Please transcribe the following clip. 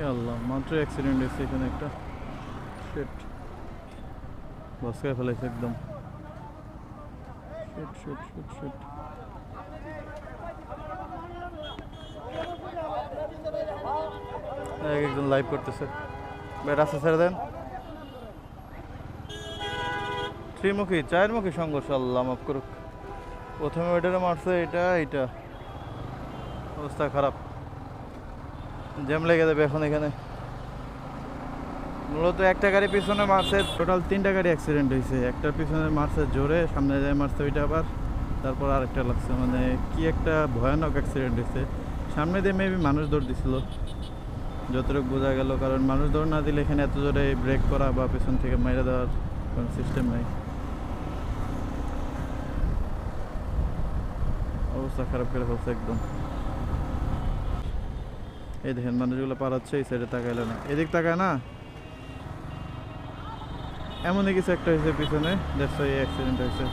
এ আল্লাহ, মাত্র অ্যাক্সিডেন্ট হয়েছে এখানে একটা। শিট, ভস্কায় ফেলাইছে একদম। Shit shit shit shit. একজন লাইভ করতেছে, ভাই রাস্তা ছেড়ে দেন। ত্রিমুখী চারমুখী সংঘর্ষ, আল্লাহ মাফ করুক। প্রথমে ওইটারে মারছে, এটা অবস্থা খারাপ, জ্যাম লেগে যাবে এখন এখানে। মূলত একটা গাড়ি পিছনে মারছে, টোটাল 3টা গাড়ি অ্যাক্সিডেন্ট হয়েছে। একটার পিছনে মারছে জোরে, সামনে যায় মারছে ওইটা আবার, তারপর আরেকটা লাগছে। মানে কি একটা ভয়ানক অ্যাক্সিডেন্ট হয়েছে। সামনে দিয়ে মেবি মানুষ দৌড় দিছিল যতটুকু বোঝা গেল, কারণ মানুষ দৌড় না দিলে এখানে এত জোরে ব্রেক করা বা পেছন থেকে মেরে দেওয়ার কোনো সিস্টেম নাই। অবস্থা খারাপ করে ফেলছে একদম। এই দেখেন মানুষগুলো পালাচ্ছে, এই সাইডে তাকাইলে না, এদিক তাকায় না। এমনই কিছু একটা হয়েছে পিছনে, দ্যাটস ওয়াই অ্যাক্সিডেন্ট হয়েছে।